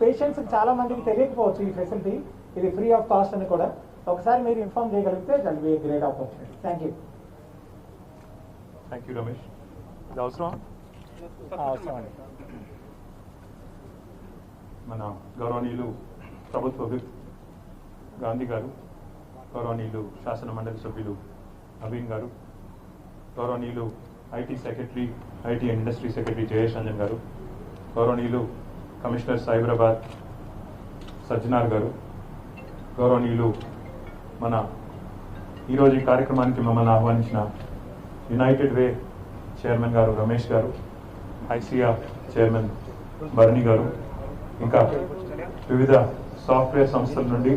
పేషెంట్స్కి చాలా మందికి తెలియకపోవచ్చు ఈ ఫెసిలిటీ, ఇది ఫ్రీ ఆఫ్ కాస్ట్ అని కూడా. ఒకసారి మీరు ఇన్ఫార్మ్ చేయగలిగితే that be great opportunity. Thank you. Thank you Ramesh. ఇది అవసరం అండి. మన గౌరవనీయులు ప్రభుత్వ విప్ గాంధీ గారు, గౌరవనీయులు శాసన మండలి సభ్యులు నవీన్ గారు, గౌరవనీయులు IT secretary, IT and industry secretary Jayesh Ranjan గారు, గౌరవనీయులు కమిషనర్ హైదరాబాద్ సజ్జనార్ గారు, గౌరవనీయులు మన ఈరోజు ఈ కార్యక్రమానికి మమ్మల్ని ఆహ్వానించిన యునైటెడ్ వే చైర్మన్ గారు రమేష్ గారు, ఐసియా చైర్మన్ భరణి గారు, ఇంకా వివిధ సాఫ్ట్వేర్ సంస్థల నుండి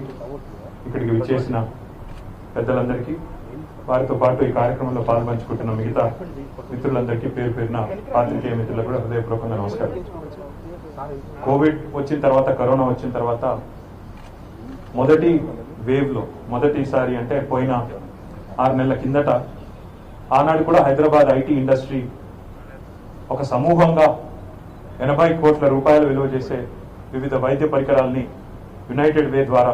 ఇక్కడికి విచ్చేసిన పెద్దలందరికీ, వారితో పాటు ఈ కార్యక్రమంలో పాల్పంచుకుంటున్న మిగతా మిత్రులందరికీ పేరు పేరున పాత్రికేయ మిత్రులకు కూడా హృదయపూర్వకంగా నమస్కారం. కోవిడ్ వచ్చిన తర్వాత, కరోనా వచ్చిన తర్వాత మొదటి వేవ్లో మొదటిసారి అంటే పోయిన 6 నెలల కిందట ఆనాడు కూడా హైదరాబాద్ ఐటీ ఇండస్ట్రీ ఒక సమూహంగా 80 కోట్ల రూపాయలు విలువ చేసే వివిధ వైద్య పరికరాలని యునైటెడ్ వే ద్వారా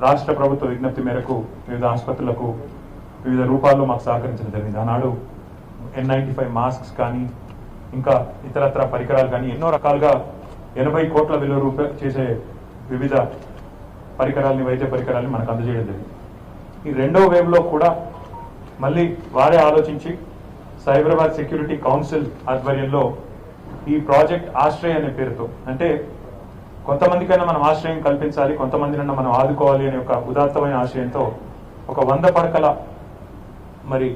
రాష్ట్ర ప్రభుత్వ విజ్ఞప్తి మేరకు వివిధ ఆసుపత్రులకు వివిధ రూపాల్లో మాకు సహకరించడం జరిగింది. ఆనాడు N95 మాస్క్స్ కానీ ఇంకా ఇతరత్ర పరికరాలు కానీ ఎన్నో రకాలుగా 80 కోట్ల విలువ చేసే వివిధ పరికరాలని, వైద్య పరికరాలని మనకు అందజేయడం జరిగింది. ఈ రెండో వేవ్లో కూడా మళ్ళీ వారే ఆలోచించి హైదరాబాద్ సెక్యూరిటీ కౌన్సిల్ ఆధ్వర్యంలో ఈ ప్రాజెక్ట్ ఆశ్రయ్ అనే పేరుతో, అంటే కొంతమందికైనా మనం ఆశ్రయం కల్పించాలి, కొంతమందినైనా మనం ఆదుకోవాలి అనే ఒక ఉదాత్తమైన ఆశయంతో ఒక 100 పడకల మరి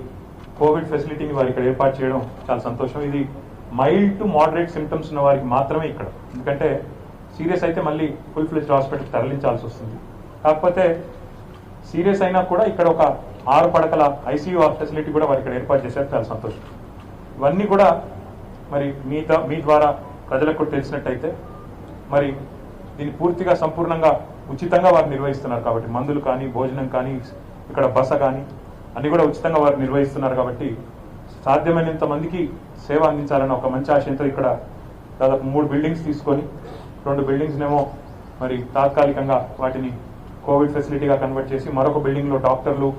కోవిడ్ ఫెసిలిటీని వారు ఇక్కడ ఏర్పాటు చేయడం చాలా సంతోషం. ఇది మైల్డ్ టు మోడరేట్ సిమ్టమ్స్ ఉన్న వారికి మాత్రమే ఇక్కడ, ఎందుకంటే సీరియస్ అయితే మళ్ళీ ఫుల్ ఫ్లెడ్జ్డ్ హాస్పిటల్కి తరలించాల్సి వస్తుంది. కాకపోతే సీరియస్ అయినా కూడా ఇక్కడ ఒక 6 పడకల ఐసీయూ ఫెసిలిటీ కూడా వారు ఇక్కడ ఏర్పాటు చేశారు, చాలా సంతోషం. ఇవన్నీ కూడా మరి మీ ద్వారా ప్రజలకు కూడా తెలిసినట్టయితే మరి దీన్ని పూర్తిగా సంపూర్ణంగా ఉచితంగా వారు నిర్వహిస్తున్నారు కాబట్టి, మందులు కానీ, భోజనం కానీ, ఇక్కడ బస కానీ అన్ని కూడా ఉచితంగా వారు నిర్వహిస్తున్నారు కాబట్టి సాధ్యమైనంత మందికి సేవ అందించాలన్న ఒక మంచి ఆశయంతో ఇక్కడ దాదాపు 3 బిల్డింగ్స్ తీసుకొని 2 బిల్డింగ్స్నేమో మరి తాత్కాలికంగా వాటిని కోవిడ్ ఫెసిలిటీగా కన్వర్ట్ చేసి మరొక బిల్డింగ్లో డాక్టర్లు,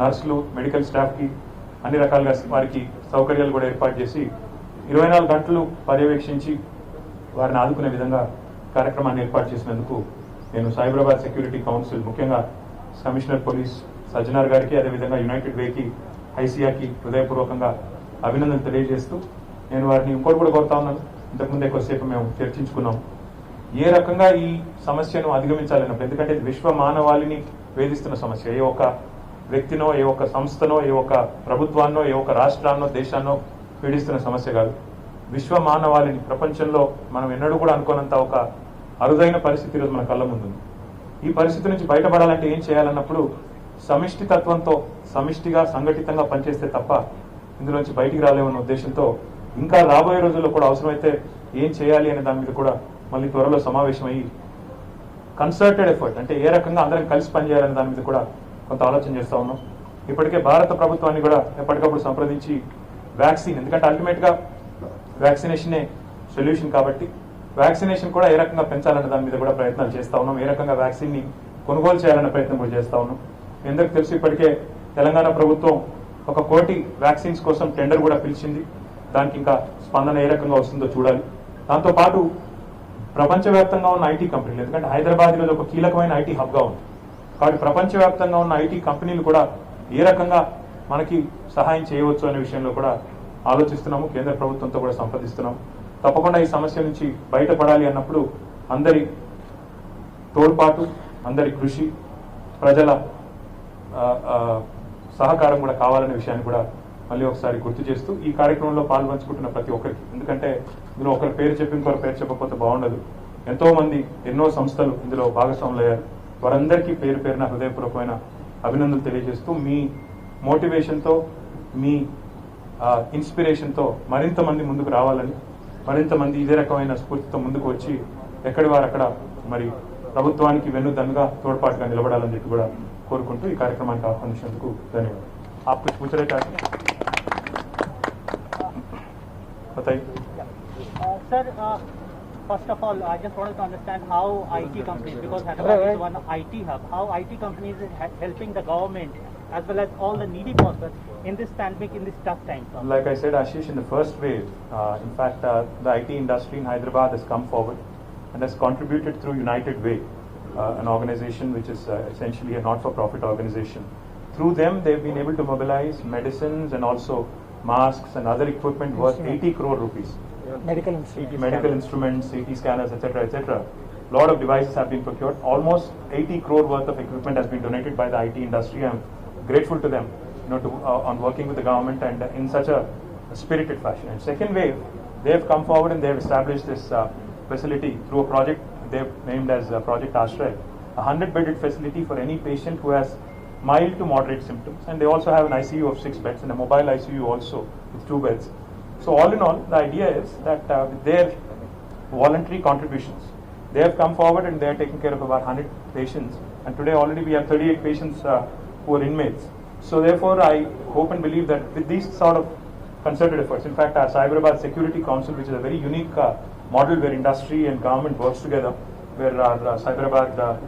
నర్సులు, మెడికల్ స్టాఫ్కి అన్ని రకాలుగా వారికి సౌకర్యాలు కూడా ఏర్పాటు చేసి 24 గంటలు పర్యవేక్షించి వారిని ఆదుకునే విధంగా కార్యక్రమాన్ని ఏర్పాటు చేసినందుకు నేను హైదరాబాద్ సెక్యూరిటీ కౌన్సిల్, ముఖ్యంగా కమిషనర్ పోలీస్ సజ్జనార్ గారికి, అదేవిధంగా యునైటెడ్ వేకి, ఐసియాకి హృదయపూర్వకంగా అభినందనలు తెలియజేస్తూ నేను వారిని ఇంకోటి కూడా కోరుతా ఉన్నాను. ఇంతకుముందే కొద్దిసేపు మేము చర్చించుకున్నాం ఏ రకంగా ఈ సమస్యను అధిగమించాలన్నప్పుడు, ఎందుకంటే ఇది విశ్వ మానవాళిని వేధిస్తున్న సమస్య. ఏ ఒక్క వ్యక్తినో, ఏ ఒక్క సంస్థనో, ఏ ఒక్క ప్రభుత్వాన్నో, ఏ ఒక్క రాష్ట్రాన్నో, దేశాన్నో పీడిస్తున్న సమస్య కాదు, విశ్వ మానవాళిని, ప్రపంచంలో మనం ఎన్నడూ కూడా అనుకోనంత ఒక అరుదైన పరిస్థితి ఈరోజు మన కళ్ళ ముందుంది. ఈ పరిస్థితి నుంచి బయటపడాలంటే ఏం చేయాలన్నప్పుడు సమిష్టి తత్వంతో, సమిష్టిగా, సంఘటితంగా పనిచేస్తే తప్ప ఇందులోంచి బయటికి రాలేమన్న ఉద్దేశంతో ఇంకా రాబోయే రోజుల్లో కూడా అవసరమైతే ఏం చేయాలి అనే దాని మీద కూడా మళ్ళీ త్వరలో సమావేశమయ్యి కన్సర్టెడ్ ఎఫర్ట్, అంటే ఏ రకంగా అందరం కలిసి పనిచేయాలనే దాని మీద కూడా కొంత ఆలోచన చేస్తూ ఉన్నాం. ఇప్పటికే భారత ప్రభుత్వాన్ని కూడా ఎప్పటికప్పుడు సంప్రదించి వ్యాక్సిన్, ఎందుకంటే అల్టిమేట్గా వ్యాక్సినేషనే సొల్యూషన్ కాబట్టి వ్యాక్సినేషన్ కూడా ఏ రకంగా పెంచాలనే దాని మీద కూడా ప్రయత్నాలు చేస్తూ ఉన్నాం. ఏ రకంగా వ్యాక్సిన్ని కొనుగోలు చేయాలనే ప్రయత్నం కూడా చేస్తూ ఉన్నాం. ఎందుకు తెలుసు, ఇప్పటికే తెలంగాణ ప్రభుత్వం 1 కోటి వ్యాక్సిన్స్ కోసం టెండర్ కూడా పిలిచింది. దానికి ఇంకా స్పందన ఏ రకంగా వస్తుందో చూడాలి. దాంతోపాటు ప్రపంచవ్యాప్తంగా ఉన్న ఐటీ కంపెనీలు, ఎందుకంటే హైదరాబాద్ ఈరోజు ఒక కీలకమైన ఐటీ హబ్గా ఉంది కాబట్టి ప్రపంచవ్యాప్తంగా ఉన్న ఐటీ కంపెనీలు కూడా ఏ రకంగా మనకి సహాయం చేయవచ్చు అనే విషయంలో కూడా ఆలోచిస్తున్నాము. కేంద్ర ప్రభుత్వంతో కూడా సంప్రదిస్తున్నాము. తప్పకుండా ఈ సమస్య నుంచి బయటపడాలి అన్నప్పుడు అందరి తోడ్పాటు, అందరి కృషి, ప్రజల సహకారం కూడా కావాలనే విషయాన్ని కూడా మళ్ళీ ఒకసారి గుర్తు చేస్తూ ఈ కార్యక్రమంలో పాల్పంచుకుంటున్న ప్రతి ఒక్కరికి, ఎందుకంటే ఇందులో ఒకరి పేరు చెప్పి ఇంకొకరి పేరు చెప్పకపోతే బాగుండదు, ఎంతో మంది, ఎన్నో సంస్థలు ఇందులో భాగస్వాములు అయ్యారు. వారందరికీ పేరు పేరున హృదయపూర్వకమైన అభినందనలు తెలియజేస్తూ మీ మోటివేషన్తో, మీ ఇన్స్పిరేషన్తో మరింత మంది ముందుకు రావాలని, మరింత మంది ఇదే రకమైన స్ఫూర్తితో ముందుకు వచ్చి ఎక్కడి వారు అక్కడ మరి ప్రభుత్వానికి వెన్నుదన్నుగా తోడ్పాటుగా నిలబడాలని చెప్పి కూడా కోరుకుంటూ ఈ కార్యక్రమానికి ఆహ్వానించినందుకు ధన్యవాదాలు. आप कुछ पूछ रहे थे बताइए. Sir First of all, I just wanted to understand how IT companies, because Hyderabad is one IT hub, how IT companies is helping the government as well as all the needy persons in this pandemic, in this tough time. Like I said, Ashish, in the first wave, in fact, the IT industry in Hyderabad has come forward and has contributed through United Way, an organization which is essentially a not-for-profit organization. Through them, they've been able to mobilize medicines and also masks and other equipment worth 80 crore rupees. Medical instruments. Medical instruments, CT scanners, etc., etc. A lot of devices have been procured. Almost 80 crore worth of equipment has been donated by the IT industry. I'm grateful to them, on working with the government and in such a spirited fashion. And second wave, they have come forward and they have established this facility through a project they've named as Project Ashray, a 100-bedded facility for any patient who has mild to moderate symptoms. And they also have an ICU of 6 beds and a mobile ICU also with 2 beds. So all in all, the idea is that with their voluntary contributions, they have come forward and they are taking care of about 100 patients. And today already we have 38 patients who are inmates. So therefore, I hope and believe that with these sort of concerted efforts, in fact, our Hyderabad Security Council, which is a very unique model where industry and government works together, where our Hyderabad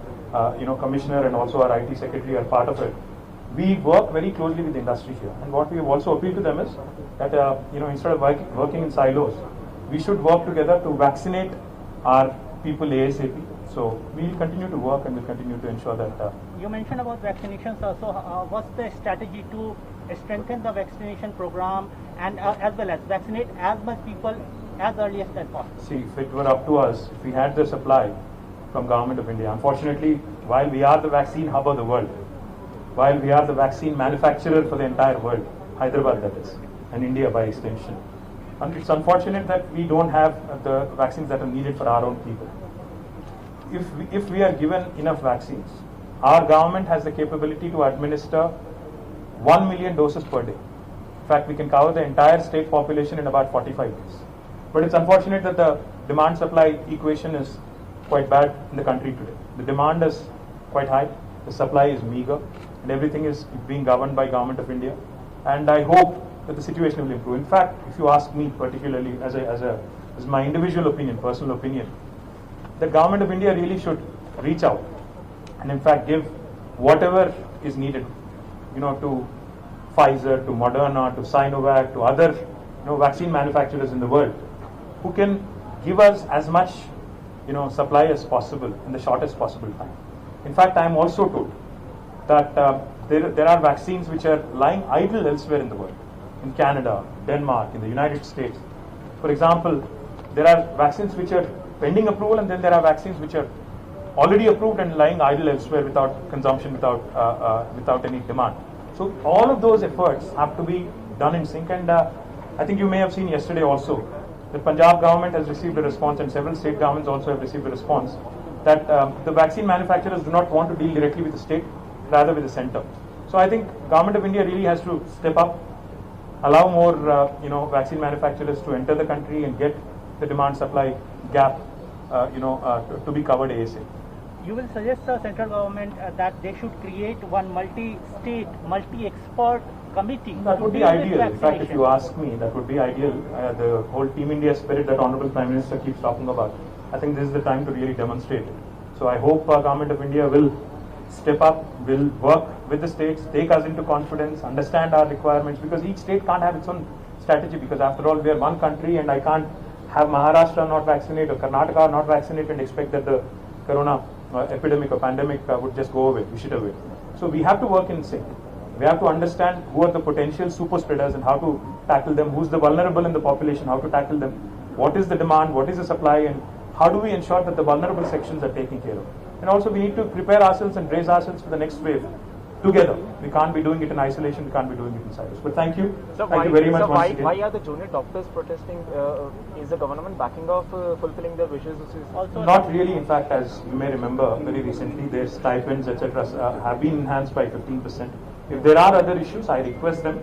commissioner and also our IT secretary are part of it. We work very closely with the industry here, and what we have also appealed to them is that instead of working in silos, we should work together to vaccinate our people ASAP. So we will continue to work and will continue to ensure that. You mentioned about vaccinations also. What's the strategy to strengthen the vaccination program and as well as vaccinate as much people as earliest as possible? See, if it were up to us, if we had the supply from Government of India, unfortunately, while we are the vaccine hub of the world, while we are the vaccine manufacturer for the entire world, Hyderabad that is, and India by extension, and it's unfortunate that we don't have the vaccines that are needed for our own people. If we are given enough vaccines, our government has the capability to administer 1 million doses per day. In fact, we can cover the entire state population in about 45 days. But it's unfortunate that the demand-supply equation is quite bad in the country today. The demand is quite high, the supply is meager, and everything is being governed by Government of India. And I hope that the situation will improve. In fact, if you ask me particularly as my individual opinion, personal opinion, the Government of India really should reach out and in fact give whatever is needed, to Pfizer, to Moderna, to Sinovac, to other vaccine manufacturers in the world, who can give us as much supply as possible in the shortest possible time. In fact, I am also told that there are vaccines which are lying idle elsewhere in the world, in Canada, Denmark, in the United States. For example, there are vaccines which are pending approval, and then there are vaccines which are already approved and lying idle elsewhere without consumption, without any demand. So all of those efforts have to be done in sync, and I think you may have seen yesterday also the Punjab government has received a response, and several state governments also have received a response that the vaccine manufacturers do not want to deal directly with the state, rather with the center. So I think Government of India really has to step up, allow more vaccine manufacturers to enter the country and get the demand-supply gap to be covered ASAP. You will suggest the central government that they should create one multi-state, multi-expert committee. That would be ideal. In fact, if you ask me, that would be ideal. The whole Team India spirit that Honorable Prime Minister keeps talking about, I think this is the time to really demonstrate it. So I hope Government of India will step up, will work with the states, take us into confidence, understand our requirements, because each state can't have its own strategy, because after all we are one country, and I can't have Maharashtra not vaccinate or Karnataka not vaccinate and expect that the corona epidemic or pandemic would just go away, wish it away. So we have to work in sync. We have to understand who are the potential super spreaders and how to tackle them, who's the vulnerable in the population, how to tackle them, what is the demand, what is the supply, and how do we ensure that the vulnerable sections are taken care of. And also we need to prepare ourselves and brace ourselves for the next wave together. We can't be doing it in isolation, we can't be doing it in silos. But thank you. So thank you very much. Why are the junior doctors protesting? Is the government backing off fulfilling their wishes? Also, not really. In fact, as you may remember, very recently their stipends, etc., have been enhanced by 15%. If there are other issues, I request them,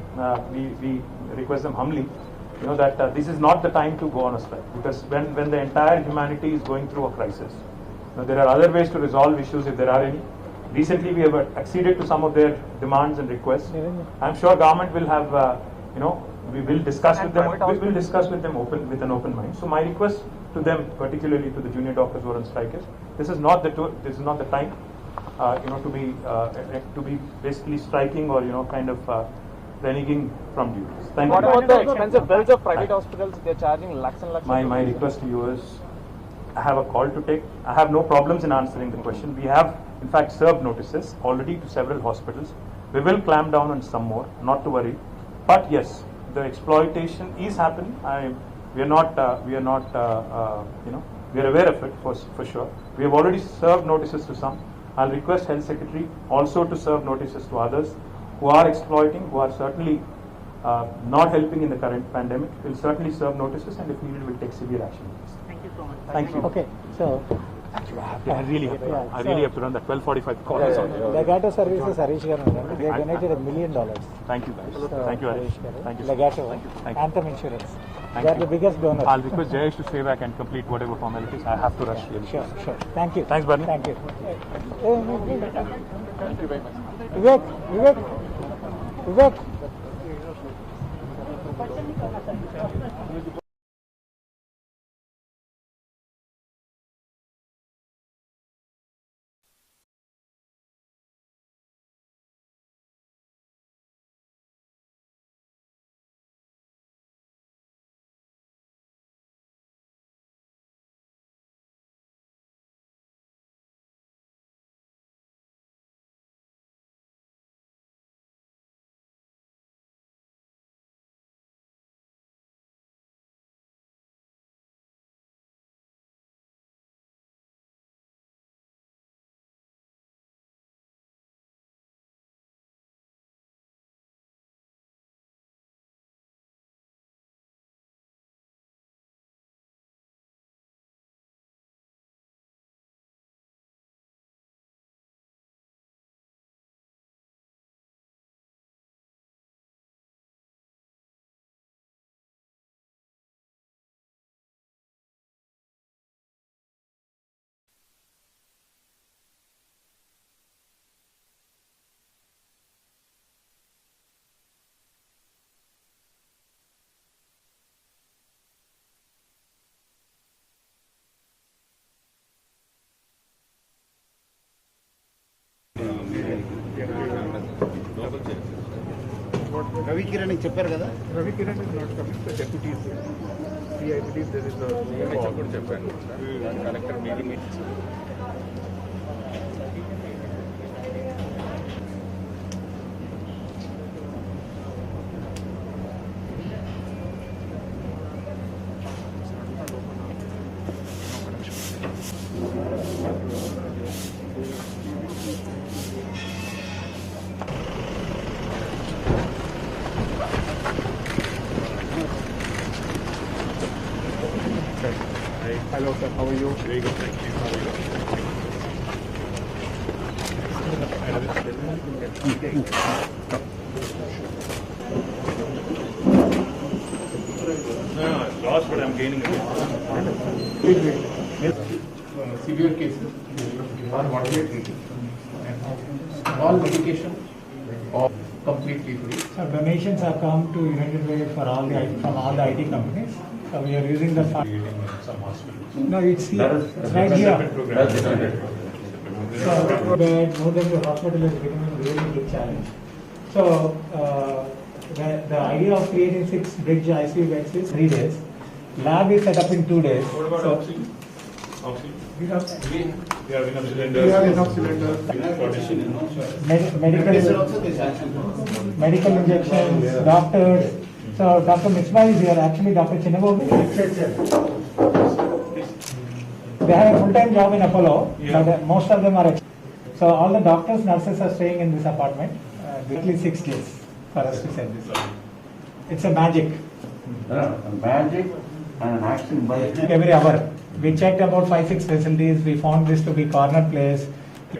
we request them humbly, that this is not the time to go on a strike, because when the entire humanity is going through a crisis, there are other ways to resolve issues if there are any. Recently, we have acceded to some of their demands and requests. I'm sure government will have, we will discuss And with them. private We will hospitals? discuss with them with an open mind. So my request to them, particularly to the junior doctors who are on strike, is this is not the time, to be basically striking or kind of reneging from duties. Thank What you. about the expensive bills of private hospitals? They're charging lakhs and lakhs. My request to you is, I have a call to take. I have no problems in answering the question. We have, in fact, served notices already to several hospitals. We will clamp down on some more, not to worry. But yes, the exploitation is happening. We are aware of it for sure. We have already served notices to some. I'll request Health Secretary also to serve notices to others who are exploiting, who are certainly not helping in the current pandemic. We'll certainly serve notices, and if needed, we'll take severe action. Thank you so much. Thank you. Okay, so I really have to. Yeah, I really have to run that 12:45 call. Legato Services Harish garu unnaru. They donated $1 million. Thank you, guys. So, Thank you, Harish. garu. Thank you. Legato, Thank you. Anthem Insurance. Thank They are you. the biggest donor. I'll request Jayesh to stay back and complete whatever formalities. I have to rush really. Sure. Thank you. Thanks, Barney. Thank you. Vivek. Ravi Kiran చెప్పారు కదా. Ravi Kiran is not coming, the deputy is there. See, I believe there is a collector meeting. Hello sir, how are you? Very good, thank you. How are you? No, I lost, but I'm gaining again. Severe cases are what we are treating. All medication are completely free. So donations have come to United Way from all the IT companies. So we are using the fund. Some hospitals. No, it's here. It's right here. So more than the hospital is becoming a really big challenge. So the idea of creating 6 bridge ICU beds is 3 days. Lab is set up in 2 days. What about So oxygen? Oxygen? we have We have enough cylinders. We have enough cylinders. medical injections, doctors. So Dr. Mishma is here. Actually, Dr. Chinnababu. They have a full-time job in Apollo, Yeah. but most of them are. So all the doctors, nurses are staying in this apartment. Weekly 6 days for us to send this. It's a magic. Magic and action by Every hour. We checked about 5-6 facilities. We found this to be corner place.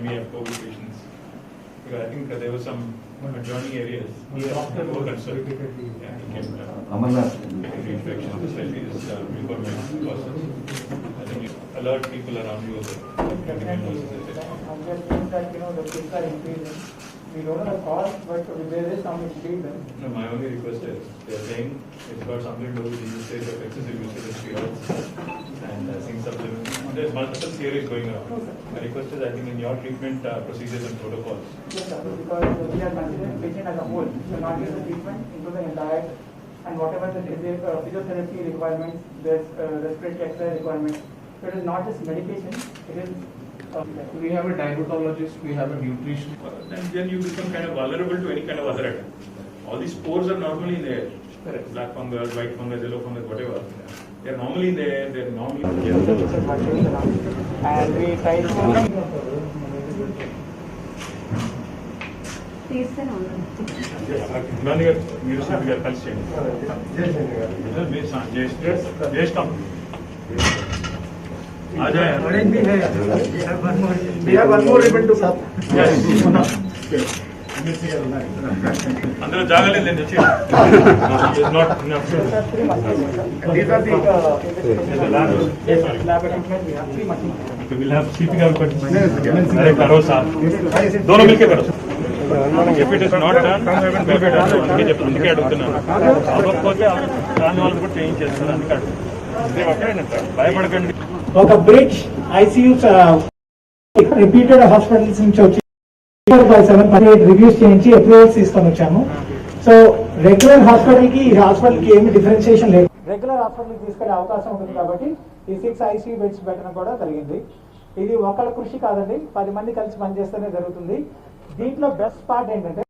We have COVID patients. Because I think there were some adjoining areas. More concerned. Yeah, he kept Amarnath infection, especially this government process. I think you alert people around you of the I'm just saying that, the kids are increasing. We don't know the cost, but there is some reason. No, my only request is, they are saying it's got something to do with the usage of excessive usage of steroids and zinc supplements. There's multiple theories going around. No, sir. My request is, I think in your treatment procedures and protocols, Yes, sir, because we are considering patient as a whole, so not just the treatment, including diet and whatever the physiotherapy requirements, there's respiratory exercise requirements. So it is not just medication, it is. We have a diabetologist, we have a nutrition. then you become kind of vulnerable to any kind of other attack. All these spores are normally in the air. Correct. Black fungus, white fungus, yellow fungus, whatever. They are normally in the air, they are normally. And we try to. Gandhi గారు మీరు శిల్పి గారు కలిసి చేయండి జ్యేష్ఠం అందులో జాగలేదు నేను వచ్చి శిల్పి గారు కరో సార్ దోనో మిల్కే కరో if it is not done, will be done. అందుకే అడుగుతున్నాను అవ్వకపోతే దాని వాళ్ళు కూడా చేంజ్ చేస్తారు అందుకే అడుగుతున్నాను భయపడకండి. ఒక బ్రిడ్జ్ ఐసీయూ రిపీటెడ్ హాస్పిటల్స్ నుంచి వచ్చి 7 రివ్యూస్ చేయించి అప్రూవల్స్ తీసుకొని వచ్చాము. సో రెగ్యులర్ హాస్పిటల్ కి ఈ హాస్పిటల్ కి ఏమి డిఫరెన్షియేషన్ లేదు. రెగ్యులర్ హాస్పిటల్ తీసుకెళ్లే అవకాశం ఉంటుంది కాబట్టి ఈ 6 ఐసీయూ బెడ్స్ పెట్టడం కూడా జరిగింది. ఇది ఒకళ్ళ కృషి కాదండి, 10 మంది కలిసి పనిచేస్తేనే జరుగుతుంది. దీంట్లో బెస్ట్ పార్ట్ ఏంటంటే